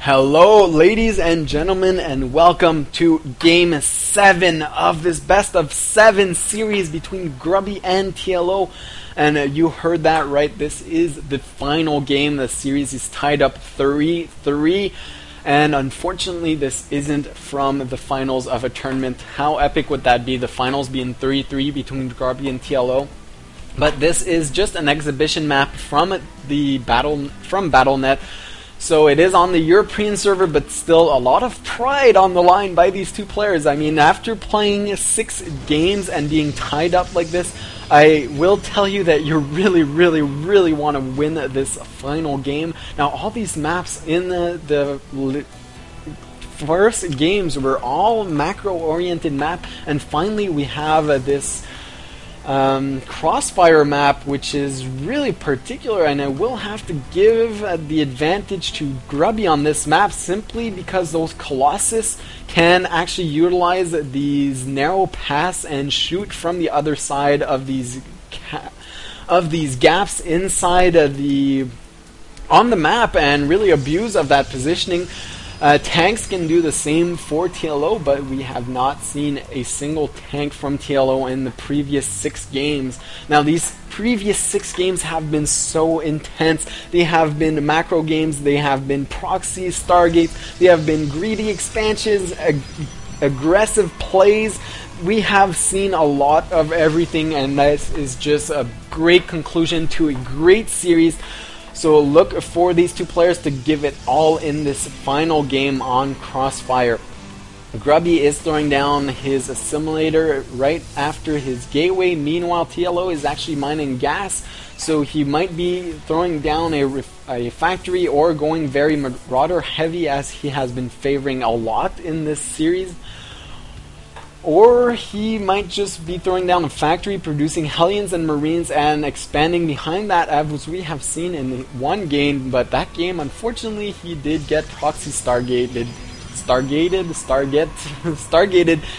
Hello, ladies and gentlemen, and welcome to Game 7 of this Best of 7 series between Grubby and TLO. And you heard that right, this is the final game. The series is tied up 3-3. And unfortunately, this isn't from the finals of a tournament. How epic would that be, the finals being 3-3 between Grubby and TLO? But this is just an exhibition map from Battle.net. So it is on the European server, but still a lot of pride on the line by these two players. I mean, after playing 6 games and being tied up like this, I will tell you that you really want to win this final game. Now, all these maps in the first games were all macro-oriented map, and finally we have this crossfire map, which is really particular, and I will have to give the advantage to Grubby on this map simply because those Colossus can actually utilize these narrow paths and shoot from the other side of these gaps inside of on the map and really abuse of that positioning. Tanks can do the same for TLO, but we have not seen a single tank from TLO in the previous 6 games. Now, these previous 6 games have been so intense. They have been macro games, they have been proxy stargates, they have been greedy expansions, aggressive plays. We have seen a lot of everything, and this is just a great conclusion to a great series. So look for these two players to give it all in this final game on Crossfire. Grubby is throwing down his assimilator right after his gateway. Meanwhile, TLO is actually mining gas, so he might be throwing down a factory or going very Marauder heavy, as he has been favoring a lot in this series. Or he might just be throwing down a factory, producing Hellions and Marines, and expanding behind that, as we have seen in one game. But that game, unfortunately, he did get proxy stargated,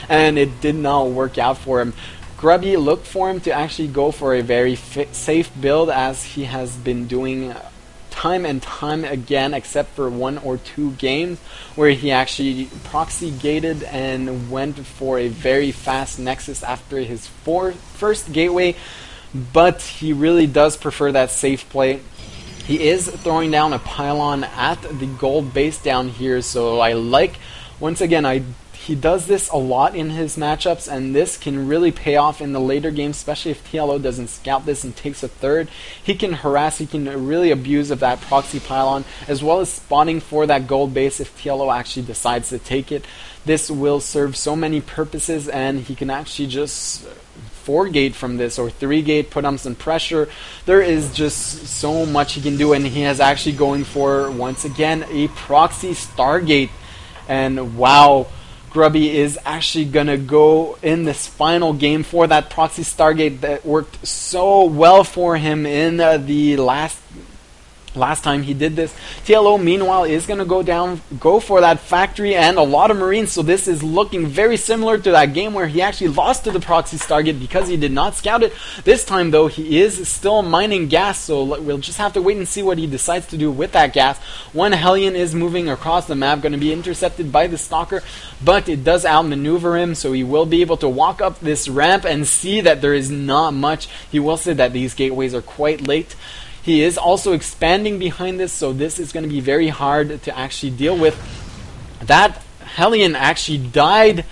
and it did not work out for him. Grubby, look for him to actually go for a very safe build, as he has been doing time and time again, except for 1 or 2 games where he actually proxy gated and went for a very fast nexus after his first gateway, but he really does prefer that safe play. He is throwing down a pylon at the gold base down here, so I like, once again, he does this a lot in his matchups, and this can really pay off in the later games, especially if TLO doesn't scout this and takes a third. He can harass, he can really abuse of that proxy pylon, as well as spawning for that gold base if TLO actually decides to take it. This will serve so many purposes, and he can actually just 4-gate from this, or 3-gate, put on some pressure. There is just so much he can do, and he is actually going for, once again, a proxy Stargate. And wow, Grubby is actually going to go in this final game for that proxy Stargate that worked so well for him in the last time he did this. TLO, meanwhile, is going to go for that factory and a lot of Marines, so this is looking very similar to that game where he actually lost to the proxy Stargate because he did not scout it. This time, though, he is still mining gas, so we'll just have to wait and see what he decides to do with that gas. One Hellion is moving across the map, going to be intercepted by the Stalker, but it does outmaneuver him, so he will be able to walk up this ramp and see that there is not much. He will say that these gateways are quite late. He is also expanding behind this, so this is going to be very hard to actually deal with. That Hellion actually died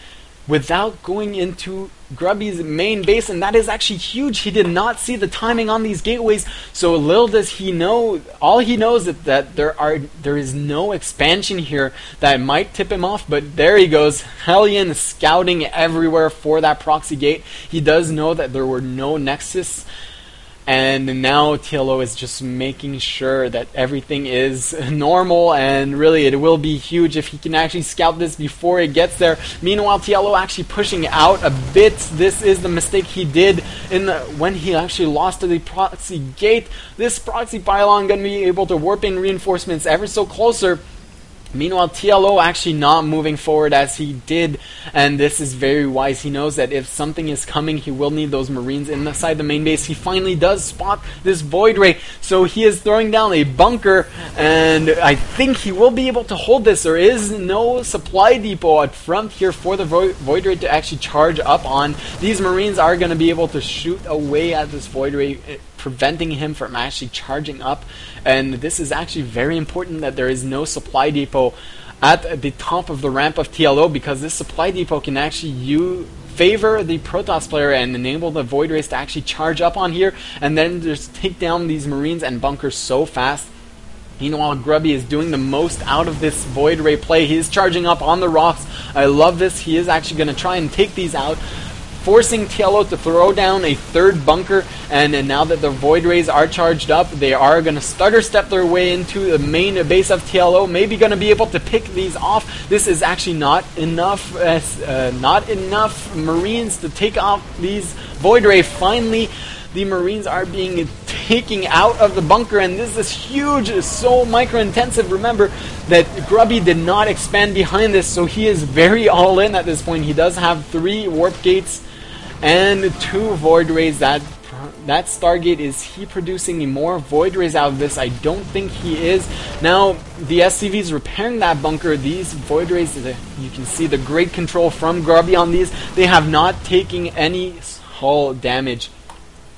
without going into Grubby's main base, and that is actually huge. He did not see the timing on these gateways, so little does he know. All he knows is that there is no expansion here that might tip him off, but there he goes. Hellion scouting everywhere for that proxy gate. He does know that there were no nexus, and now TLO is just making sure that everything is normal, and really it will be huge if he can actually scout this before it gets there. Meanwhile, TLO actually pushing out a bit. This is the mistake he did when he actually lost to the proxy gate. This proxy pylon going to be able to warp in reinforcements ever so closer. Meanwhile, TLO actually not moving forward as he did, and this is very wise. He knows that if something is coming, he will need those Marines inside the main base. He finally does spot this Void Ray, so he is throwing down a bunker, and I think he will be able to hold this. There is no supply depot at front here for the Void Ray to actually charge up on. These Marines are going to be able to shoot away at this Void Ray, preventing him from actually charging up. And this is actually very important that there is no supply depot at the top of the ramp of TLO, because this supply depot can actually favor the Protoss player and enable the Void Rays to actually charge up on here and then just take down these Marines and bunkers so fast. Meanwhile, Grubby is doing the most out of this Void Ray play. He is charging up on the rocks. I love this. He is actually going to try and take these out, forcing TLO to throw down a third bunker, and now that the Void Rays are charged up, they are going to stutter step their way into the main base of TLO, maybe going to be able to pick these off. This is actually not enough Marines to take off these Void Ray. Finally, the Marines are being taken out of the bunker, and this is huge, so micro-intensive. Remember that Grubby did not expand behind this, so he is very all-in at this point. He does have 3 warp gates and 2 Void Rays. That Stargate, is he producing more Void Rays out of this? I don't think he is. Now, the SCV is repairing that bunker. These Void Rays, you can see the great control from Grubby on these. They have not taken any hull damage.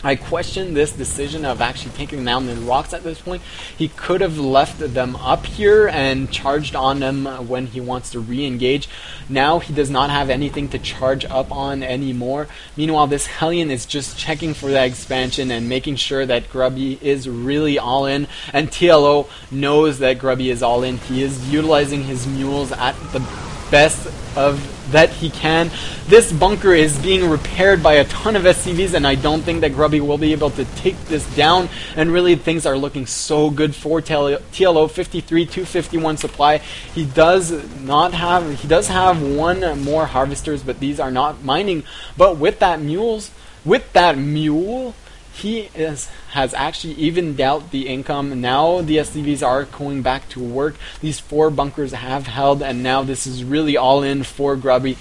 I question this decision of actually taking down the rocks at this point. He could have left them up here and charged on them when he wants to re-engage. Now he does not have anything to charge up on anymore. Meanwhile, this Hellion is just checking for that expansion and making sure that Grubby is really all in. And TLO knows that Grubby is all in. He is utilizing his mules at the best of that he can. This bunker is being repaired by a ton of SCVs, and I don't think that Grubby will be able to take this down, and really things are looking so good for TLO. 53, 251 supply. He does have 1 more harvesters, but these are not mining. But with that mule, he has actually evened out the income. Now the SCVs are going back to work. These 4 bunkers have held, and now this is really all in for Grubby.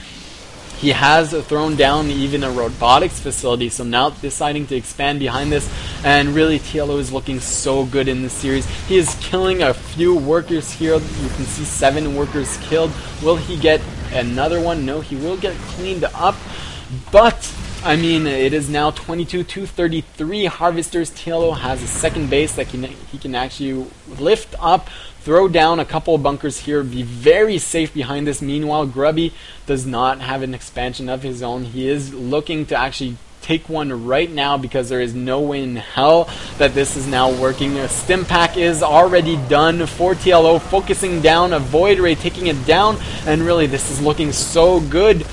He has thrown down even a robotics facility, so now deciding to expand behind this, and really TLO is looking so good in this series. He is killing a few workers here. You can see 7 workers killed. Will he get another one? No, he will get cleaned up, but I mean, it is now 22-233 harvesters. TLO has a second base that he can actually lift up, throw down a couple of bunkers here, be very safe behind this. Meanwhile, Grubby does not have an expansion of his own. He is looking to actually take one right now, because there is no way in hell that this is now working. A stim pack is already done for TLO, focusing down a Void Ray, taking it down, and really this is looking so good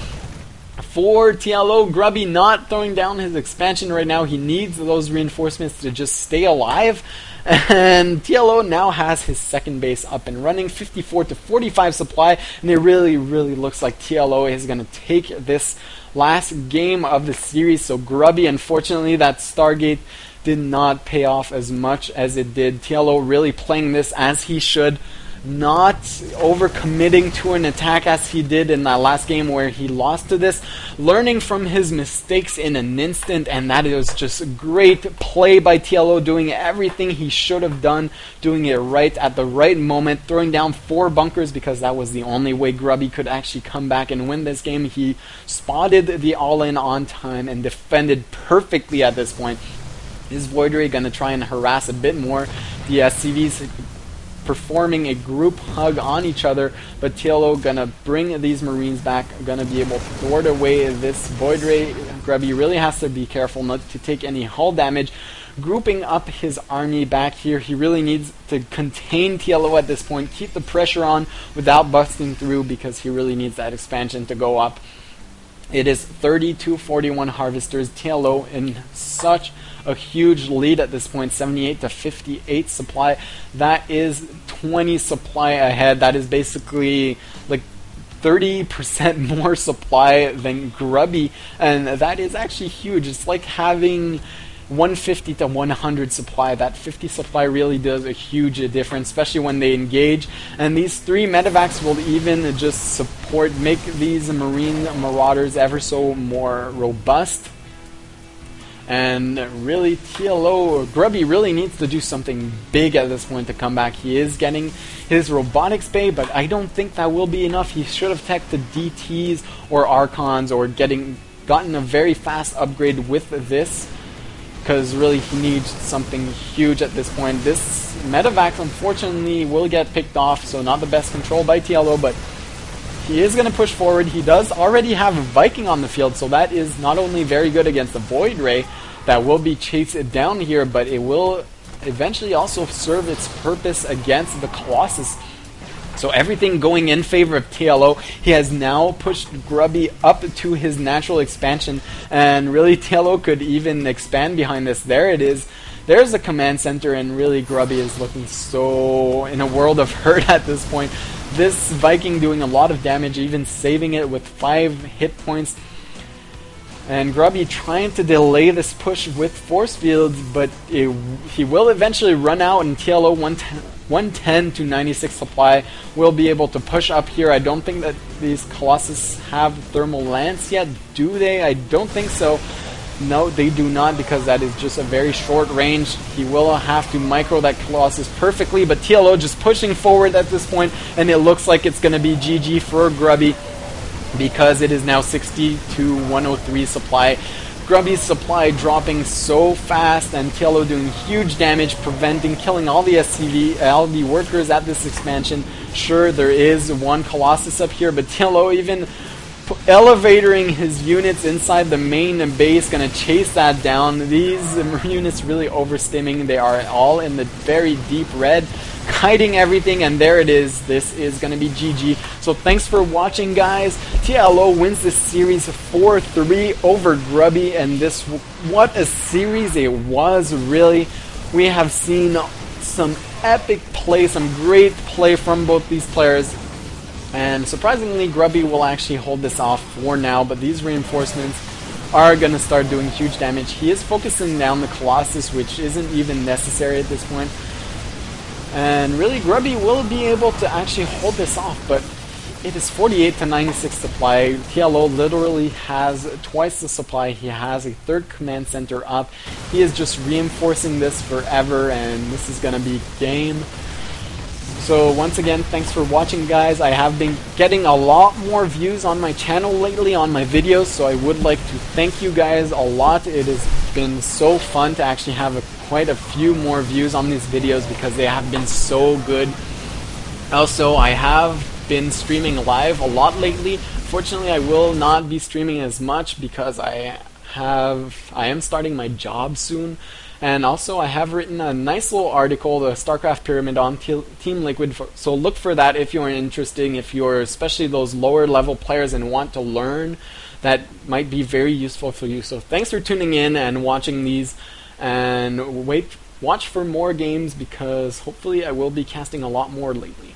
for TLO. Grubby not throwing down his expansion right now. He needs those reinforcements to just stay alive. And TLO now has his second base up and running, 54-45 supply, and it really looks like TLO is going to take this last game of the series. So Grubby, unfortunately, that Stargate did not pay off as much as it did. TLO really playing this as he should, not overcommitting to an attack as he did in that last game where he lost to this, learning from his mistakes in an instant, and that was just great play by TLO, doing everything he should have done, doing it right at the right moment, throwing down 4 bunkers because that was the only way Grubby could actually come back and win this game. He spotted the all-in on time and defended perfectly at this point. Is Void Ray going to try and harass a bit more? The SCVs performing a group hug on each other, but TLO gonna bring these Marines back, gonna be able to thwart away this Void Ray. Grubby really has to be careful not to take any hull damage. Grouping up his army back here, he really needs to contain TLO at this point, keep the pressure on without busting through, because he really needs that expansion to go up. It is 30-41 harvesters. TLO in such a huge lead at this point, 78-58 supply. That is 20 supply ahead. That is basically like 30% more supply than Grubby, and that is actually huge. It's like having 150 to 100 supply. That 50 supply really does a huge difference, especially when they engage. And these 3 medevacs will even just make these Marine Marauders ever so more robust. And really, TLO, Grubby really needs to do something big at this point to come back. He is getting his Robotics Bay, but I don't think that will be enough. He should have teched the DTs or Archons or gotten a very fast upgrade with this, because really he needs something huge at this point. This medevac unfortunately will get picked off, so not the best control by TLO, but he is going to push forward. He does already have a Viking on the field, so that is not only very good against the Void Ray that will be chased down here, but it will eventually also serve its purpose against the Colossus. So everything going in favor of TLO. He has now pushed Grubby up to his natural expansion, and really TLO could even expand behind this. There it is. There's the command center, and really Grubby is looking so in a world of hurt at this point. This Viking doing a lot of damage, even saving it with 5 hit points. And Grubby trying to delay this push with force fields, but he will eventually run out, and TLO 110 to 96 supply will be able to push up here. I don't think that these Colossus have Thermal Lance yet, do they? I don't think so. No, they do not, because that is just a very short range. He will have to micro that Colossus perfectly, but TLO just pushing forward at this point, and it looks like it's going to be GG for Grubby, because it is now 60 to 103 supply. Grubby's supply dropping so fast, and TLO doing huge damage, killing all the SCV workers at this expansion. Sure, there is one Colossus up here, but TLO even elevatoring his units inside the main base, gonna chase that down. These units really overstimming. They are all in the very deep red, kiting everything, and there it is. This is gonna be GG. So thanks for watching, guys. TLO wins this series 4-3 over Grubby, and what a series it was, really. We have seen some epic play, some great play from both these players. And surprisingly, Grubby will actually hold this off for now, but these reinforcements are going to start doing huge damage. He is focusing down the Colossus, which isn't even necessary at this point. And really, Grubby will be able to actually hold this off, but it is 48 to 96 supply. TLO literally has twice the supply. He has a 3rd command center up. He is just reinforcing this forever, and this is going to be game. So once again, thanks for watching, guys. I have been getting a lot more views on my channel lately on my videos, so I would like to thank you guys a lot. It has been so fun to actually have quite a few more views on these videos, because they have been so good. Also, I have been streaming live a lot lately. Fortunately, I will not be streaming as much because I am starting my job soon. And also, I have written a nice little article, the StarCraft Pyramid, on Team Liquid, so look for that if you're interested, if you're especially those lower level players and want to learn. That might be very useful for you. So thanks for tuning in and watching these, and watch for more games, because hopefully I will be casting a lot more lately.